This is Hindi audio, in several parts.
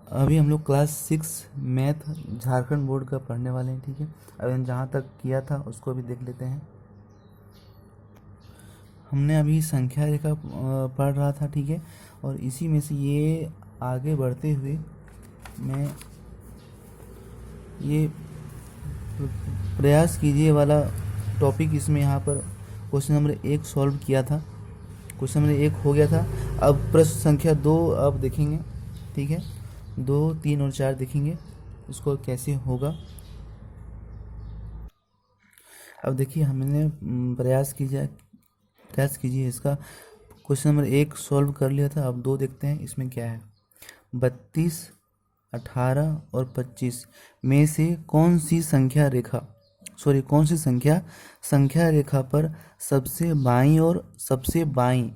अभी हम लोग क्लास 6 मैथ झारखंड बोर्ड का पढ़ने वाले हैं। ठीक है, अभी जहाँ तक किया था उसको भी देख लेते हैं। हमने अभी संख्या रेखा पढ़ रहा था। ठीक है, और इसी में से ये आगे बढ़ते हुए मैं ये प्रयास कीजिए वाला टॉपिक इसमें यहाँ पर क्वेश्चन नंबर 1 सॉल्व किया था। क्वेश्चन नंबर 1 हो गया था। अब प्रश्न संख्या 2 अब देखेंगे। ठीक है, 2, 3 और 4 देखेंगे इसको कैसे होगा। अब देखिए, हमने प्रयास कीजिए इसका। क्वेश्चन नंबर 1 सॉल्व कर लिया था। अब 2 देखते हैं इसमें क्या है। 32, 18 और 25 में से कौन सी संख्या रेखा पर सबसे बाईं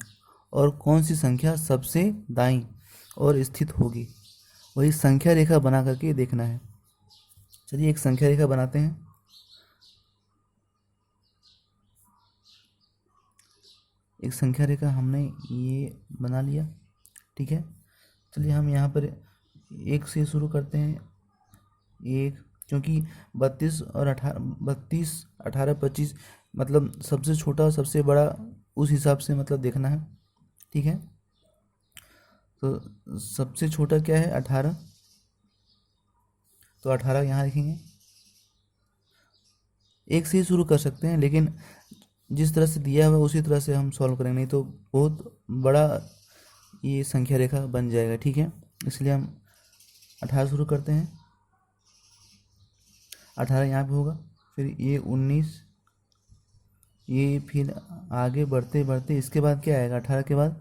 और कौन सी संख्या सबसे दाईं और स्थित होगी, वही संख्या रेखा बना करके देखना है। चलिए एक संख्या रेखा बनाते हैं। एक संख्या रेखा हमने ये बना लिया। ठीक है, चलिए हम यहाँ पर 1 से शुरू करते हैं। 1, क्योंकि 32 और 18 25 मतलब सबसे छोटा और सबसे बड़ा उस हिसाब से मतलब देखना है। ठीक है, तो सबसे छोटा क्या है 18, तो 18 यहाँ लिखेंगे। 1 से ही शुरू कर सकते हैं, लेकिन जिस तरह से दिया हुआ उसी तरह से हम सॉल्व करेंगे, नहीं तो बहुत बड़ा ये संख्या रेखा बन जाएगा। ठीक है, इसलिए हम 18 शुरू करते हैं। 18 यहाँ पे होगा, फिर ये 19, ये फिर आगे बढ़ते बढ़ते इसके बाद क्या आएगा 18 के बाद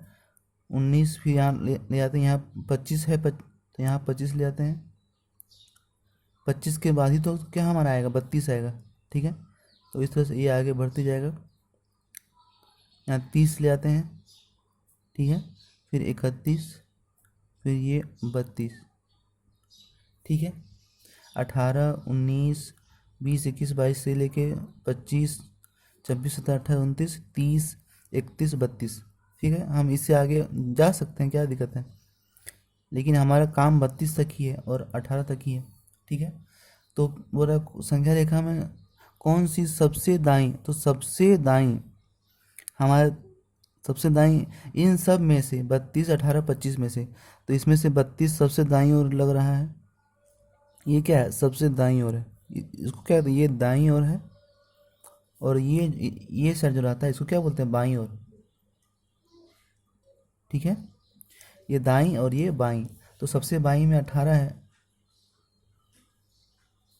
19, फिर यहाँ ले आते हैं। यहाँ 25 है, तो यहाँ 25 ले आते हैं। 25 के बाद ही तो क्या हमारा आएगा 32 आएगा। ठीक है, तो इस तरह से ये आगे बढ़ते जाएगा। यहाँ 30 ले आते हैं। ठीक है, फिर 31, फिर ये 32। ठीक है, 18, 19, 20, 21, 22 से लेके 25, 26, 27, 28, 29, 30, 31, 32। ठीक है, हम इससे आगे जा सकते हैं, क्या दिक्कत है, लेकिन हमारा काम 32 तक ही है और 18 तक ही है। ठीक है, तो बोला संख्या रेखा में कौन सी सबसे दाईं, तो सबसे दाईं हमारे सबसे दाईं इन सब में से 32, 18, 25 में से, तो इसमें से 32 सबसे दाईं ओर लग रहा है। ये क्या है, सबसे दाईं ओर है। इसको क्या कहते हैं, ये दाईं ओर है, और ये साइड जो रहता है इसको क्या बोलते हैं, बाईं ओर। ठीक है, ये दाईं और ये बाईं, तो सबसे बाईं में 18 है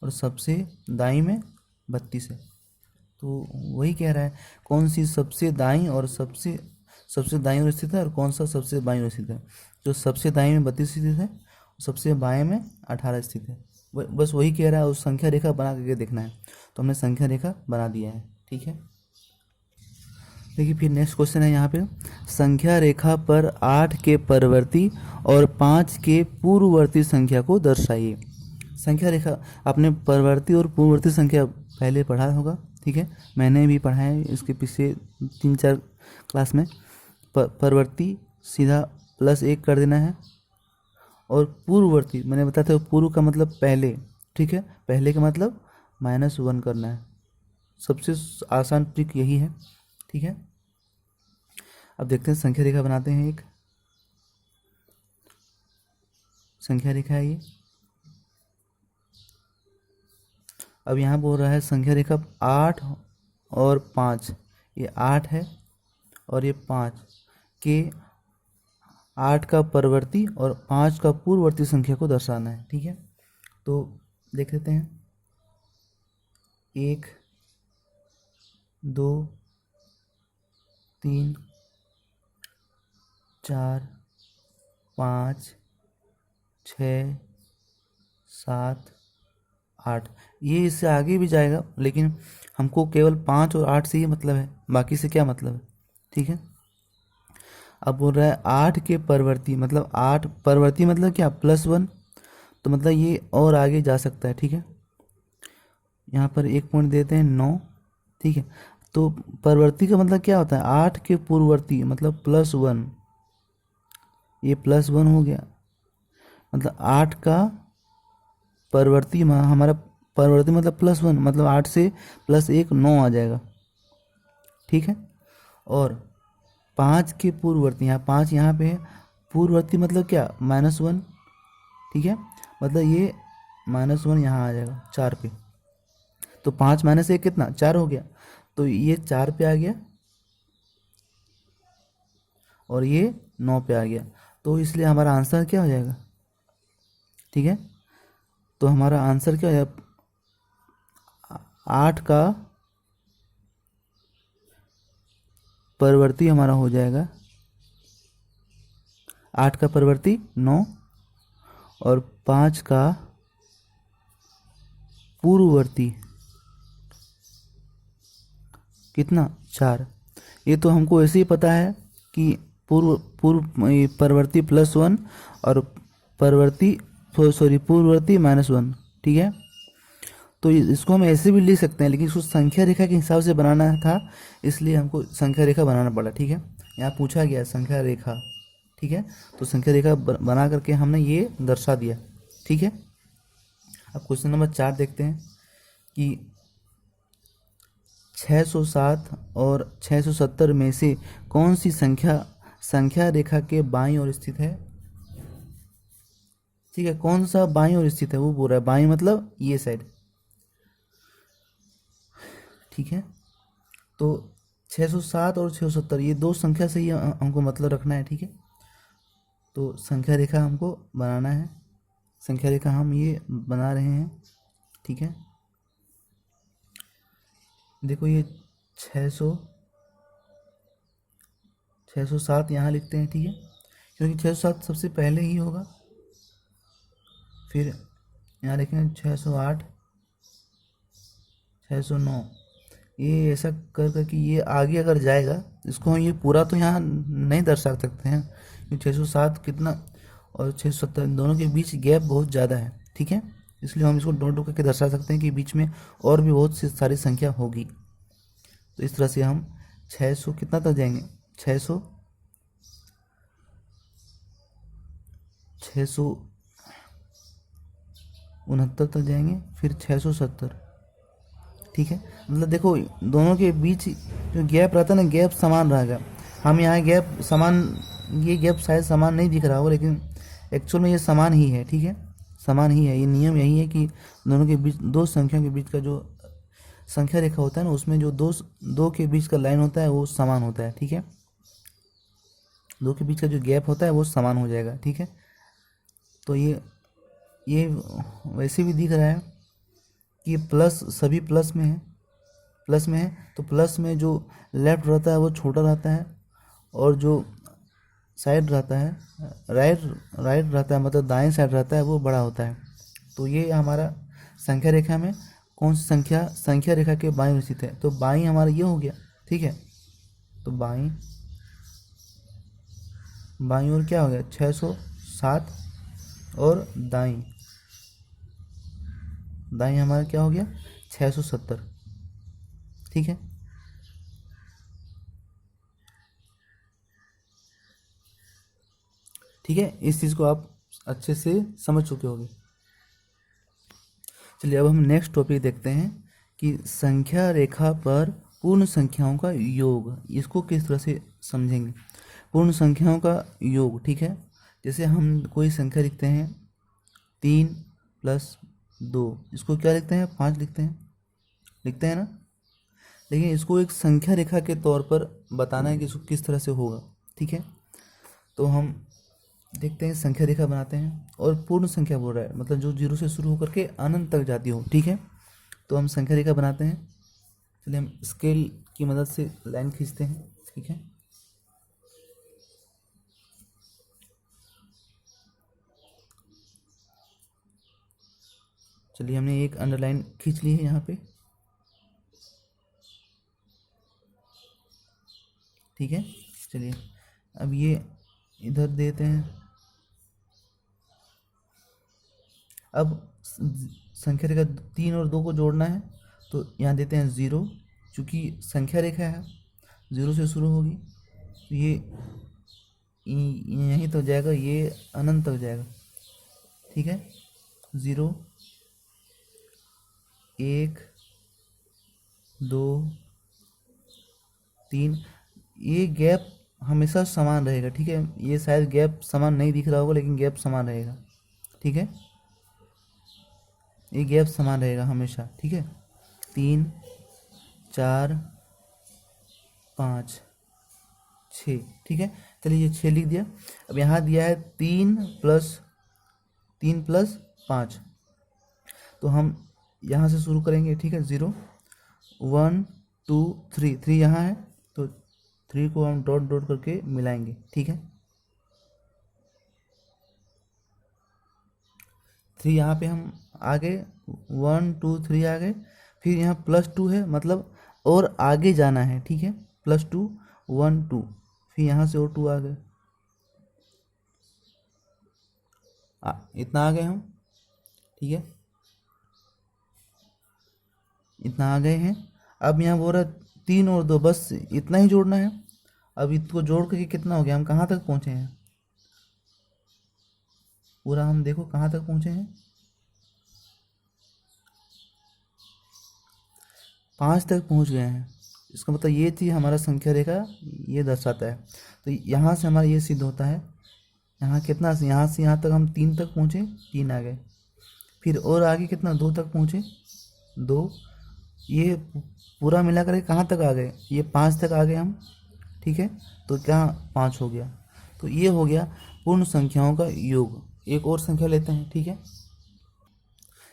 और सबसे दाईं में 32 है। तो वही कह रहा है कौन सी सबसे दाईं और सबसे दाईं ओर स्थित है और कौन सा सबसे बाईं ओर स्थित है। जो सबसे दाईं में 32 स्थित है, सबसे बाएं में 18 स्थित है। बस वही कह रहा है, उस संख्या रेखा बना करके देखना है। तो हमने संख्या रेखा बना दिया है। ठीक है, देखिए फिर नेक्स्ट क्वेश्चन है यहाँ पे। संख्या रेखा पर 8 के परवर्ती और 5 के पूर्ववर्ती संख्या को दर्शाइए। संख्या रेखा आपने परवर्ती और पूर्ववर्ती संख्या पहले पढ़ा होगा। ठीक है, मैंने भी पढ़ा है इसके पीछे 3-4 क्लास में। परवर्ती सीधा +1 कर देना है, और पूर्ववर्ती मैंने बताया था, पूर्व का मतलब पहले। ठीक है, पहले का मतलब -1 करना है। सबसे आसान ट्रिक यही है। ठीक है, अब देखते हैं संख्या रेखा बनाते हैं। एक संख्या रेखा है ये। अब यहाँ बोल रहा है संख्या रेखा 8 और 5, ये 8 है और ये 5 के 8 का परवर्ती और 5 का पूर्ववर्ती संख्या को दर्शाना है। ठीक है, तो देख लेते हैं। 1, 2, 3, 4, 5, 6, 7, 8। ये इससे आगे भी जाएगा, लेकिन हमको केवल 5 और 8 से ही मतलब है, बाकी से क्या मतलब है। ठीक है, अब बोल रहा है 8 के परवर्ती, मतलब 8 परवर्ती मतलब क्या, +1, तो मतलब ये और आगे जा सकता है। ठीक है, यहाँ पर 1 पॉइंट देते हैं 9। ठीक है, तो परवर्ती का मतलब क्या होता है, 8 के पूर्ववर्ती मतलब +1, ये +1 हो गया। मतलब 8 का परवर्ती हमारा परवर्ती मतलब +1, मतलब 8 से +1 9 आ जाएगा, ठीक है। और 5 के पूर्ववर्ती, यहाँ 5 यहाँ पे है, पूर्ववर्ती मतलब क्या, -1, ठीक है। मतलब ये -1 यहाँ आ जाएगा 4 पे, तो 5 - 1 कितना, 4 हो गया, तो ये 4 पे आ गया और ये 9 पे आ गया, तो इसलिए हमारा आंसर क्या हो जाएगा, ठीक है। तो हमारा आंसर क्या हो जाएगा, 8 का परवर्ती हमारा हो जाएगा, 8 का परवर्ती 9 और 5 का पूर्ववर्ती कितना, 4। ये तो हमको ऐसे ही पता है कि पूर्व पूर्व परवर्ती +1 और परवर्ती सॉरी पूर्ववर्ती -1, ठीक है। तो इसको हम ऐसे भी लिख सकते हैं, लेकिन इसको संख्या रेखा के हिसाब से बनाना था, इसलिए हमको संख्या रेखा बनाना पड़ा, ठीक है। यहाँ पूछा गया संख्या रेखा, ठीक है, तो संख्या रेखा बना करके हमने ये दर्शा दिया, ठीक है। अब क्वेश्चन नंबर 4 देखते हैं कि 607 और 670 में से कौन सी संख्या संख्या रेखा के बाईं ओर स्थित है, ठीक है। कौन सा बाईं ओर स्थित है वो बोल रहा है, बाईं मतलब ये साइड, ठीक है। तो 607 और 670 ये दो संख्या से ही हमको मतलब रखना है, ठीक है। तो संख्या रेखा हमको बनाना है, संख्या रेखा हम ये बना रहे हैं, ठीक है। देखो ये 607 यहाँ लिखते हैं, ठीक है, क्योंकि 607 सबसे पहले ही होगा। फिर यहाँ लिखेंगे 608 609, ये ऐसा कर कर कि ये आगे अगर जाएगा, इसको हम ये पूरा तो यहाँ नहीं दर्शा सकते हैं, क्योंकि 607 कितना और 670 दोनों के बीच गैप बहुत ज़्यादा है, ठीक है। इसलिए हम इसको डॉट डॉट करके दर्शा सकते हैं कि बीच में और भी बहुत सी सारी संख्या होगी। तो इस तरह से हम 600 कितना तक जाएंगे, 600 669 तक जाएंगे, फिर 670, ठीक है। मतलब देखो दोनों के बीच जो गैप रहता है ना, गैप समान रहेगा। हम यहाँ गैप समान, ये गैप शायद समान नहीं दिख रहा हो, लेकिन एक्चुअल में ये समान ही है, ठीक है, समान ही है। ये नियम यही है कि दोनों के बीच, दो संख्या के बीच का जो संख्या रेखा होता है ना, उसमें जो दो के बीच का लाइन होता है वो समान होता है, ठीक है। दो के बीच का जो गैप होता है वो समान हो जाएगा, ठीक है। तो ये वैसे भी दिख रहा है कि प्लस सभी प्लस में है, प्लस में है, तो प्लस में जो लेफ्ट रहता है वो छोटा रहता है, और जो साइड रहता है राइट राइट रहता है, मतलब दाएं साइड रहता है, वो बड़ा होता है। तो ये हमारा संख्या रेखा में कौन सी संख्या संख्या रेखा के बाईं ओर स्थित है, तो बाईं हमारा ये हो गया, ठीक है। तो बाईं बाईं ओर क्या हो गया, 607, और दाईं दाईं हमारा क्या हो गया, 670, ठीक है। ठीक है, इस चीज़ को आप अच्छे से समझ चुके होंगे। चलिए अब हम नेक्स्ट टॉपिक देखते हैं कि संख्या रेखा पर पूर्ण संख्याओं का योग, इसको किस तरह से समझेंगे। पूर्ण संख्याओं का योग, ठीक है। जैसे हम कोई संख्या लिखते हैं 3 + 2, इसको क्या लिखते हैं, 5 लिखते हैं ना। लेकिन इसको एक संख्या रेखा के तौर पर बताना है कि इसको किस तरह से होगा, ठीक है। तो हम देखते हैं, संख्या रेखा बनाते हैं, और पूर्ण संख्या बोल रहा है, मतलब जो 0 से शुरू होकर के अनंत तक जाती हो, ठीक है। तो हम संख्या रेखा बनाते हैं। चलिए हम स्केल की मदद से लाइन खींचते हैं, ठीक है। चलिए हमने एक अंडरलाइन खींच ली है यहाँ पे, ठीक है। चलिए अब ये इधर देते हैं। अब संख्या रेखा 3 और 2 को जोड़ना है, तो यहाँ देते हैं 0, चूँकि संख्या रेखा है 0 से शुरू होगी, तो ये यहीं तक जाएगा, ये अनंत तक जाएगा, ठीक है, 0, 1, 2, 3, ये गैप हमेशा समान रहेगा। ठीक है, ये शायद गैप समान नहीं दिख रहा होगा लेकिन गैप समान रहेगा। ठीक है, ये गैप समान रहेगा हमेशा। ठीक है, 3, 4, 5, 6। ठीक है, चलिए ये 6 लिख दिया। अब यहाँ दिया है 3 + 5, तो हम यहाँ से शुरू करेंगे। ठीक है, 0, 1, 2, 3, 3 यहाँ है तो 3 को हम डॉट डॉट करके मिलाएंगे। ठीक है, 3 यहाँ पे हम आ गए, 1, 2, 3 आ गए। फिर यहाँ +2 है, मतलब और आगे जाना है। ठीक है, +2, 1, 2, फिर यहाँ से और 2 आ गए, इतना आ गए हम। ठीक है, इतना आ गए हैं। अब यहाँ बोल रहा 3 और 2, बस इतना ही जोड़ना है। अब इसको जोड़ करके कितना हो गया, हम कहाँ तक पहुँचे हैं पूरा, हम देखो कहाँ तक पहुँचे हैं, 5 तक पहुँच गए हैं। इसका मतलब ये थी हमारा संख्या रेखा, ये दर्शाता है। तो यहाँ से हमारा ये सिद्ध होता है, यहाँ कितना, से यहाँ तक हम 3 तक पहुँचे, 3 आ गए। फिर और आगे कितना, 2 तक पहुँचे, 2, ये पूरा मिला कर कहाँ तक आ गए, ये 5 तक आ गए हम। ठीक है, तो क्या 5 हो गया। तो ये हो गया पूर्ण संख्याओं का योग। एक और संख्या लेते हैं। ठीक है,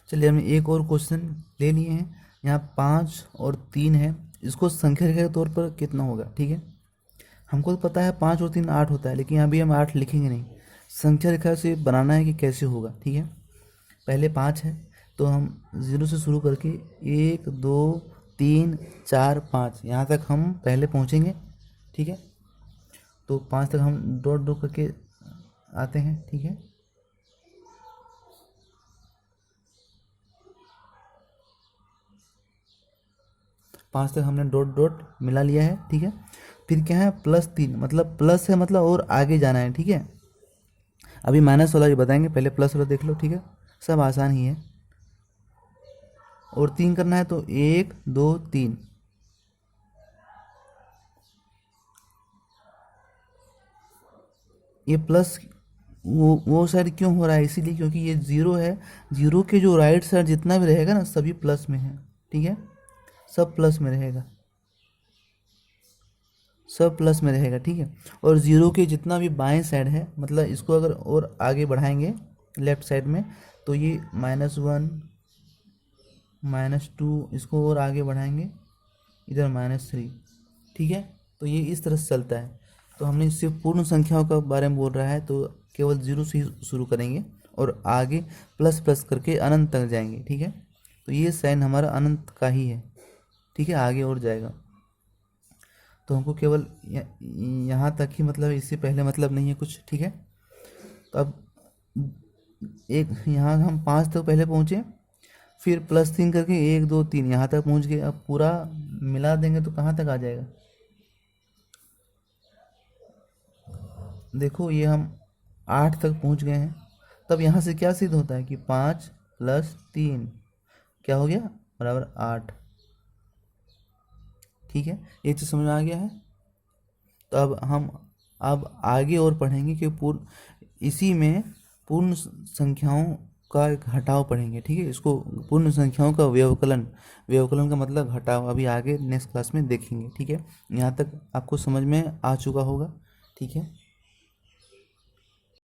चलिए हमने एक और क्वेश्चन ले लिए हैं। यहाँ 5 और 3 है, इसको संख्या रेखा के तौर पर कितना होगा। ठीक है, हमको तो पता है 5 और 3 8 होता है, लेकिन अभी हम 8 लिखेंगे नहीं, संख्या रेखा से बनाना है कि कैसे होगा। ठीक है, पहले 5 है तो हम 0 से शुरू करके 1, 2, 3, 4, 5 यहाँ तक हम पहले पहुँचेंगे। ठीक है, तो 5 तक हम डॉट डॉट करके आते हैं। ठीक है, पाँच तक हमने डॉट डॉट मिला लिया है। ठीक है, फिर क्या है, +3, मतलब प्लस है, मतलब और आगे जाना है। ठीक है, अभी माइनस वाला भी बताएंगे, पहले प्लस वाला देख लो। ठीक है, सब आसान ही है। और 3 करना है तो 1, 2, 3, ये प्लस वो साइड क्यों हो रहा है, इसीलिए क्योंकि ये 0 है। 0 के जो राइट साइड जितना भी रहेगा ना, सभी प्लस में है। ठीक है, सब प्लस में रहेगा, सब प्लस में रहेगा। ठीक है, और 0 के जितना भी बाएं साइड है, मतलब इसको अगर और आगे बढ़ाएंगे लेफ्ट साइड में, तो ये -1, -2, इसको और आगे बढ़ाएंगे इधर -3। ठीक है, तो ये इस तरह से चलता है। तो हमने सिर्फ पूर्ण संख्याओं का बारे में बोल रहा है, तो केवल 0 से ही शुरू करेंगे और आगे प्लस प्लस करके अनंत तक जाएंगे। ठीक है, तो ये साइन हमारा अनंत का ही है। ठीक है, आगे और जाएगा, तो हमको केवल यहाँ तक ही मतलब है, इससे पहले मतलब नहीं है कुछ। ठीक है, तो अब एक यहाँ हम 5 तक पहले पहुँचे, फिर +3 करके 1, 2, 3 यहाँ तक पहुँच गए। अब पूरा मिला देंगे तो कहाँ तक आ जाएगा, देखो ये हम 8 तक पहुँच गए हैं। तब यहाँ से क्या सिद्ध होता है कि 5 + 3 क्या हो गया, बराबर 8। ठीक है, ये चीज़ समझ में आ गया है। तो अब हम आगे और पढ़ेंगे कि इसी में पूर्ण संख्याओं का एक घटाव पढ़ेंगे। ठीक है, इसको पूर्ण संख्याओं का व्यवकलन, व्यवकलन का मतलब घटाव, अभी आगे नेक्स्ट क्लास में देखेंगे। ठीक है, यहाँ तक आपको समझ में आ चुका होगा। ठीक है।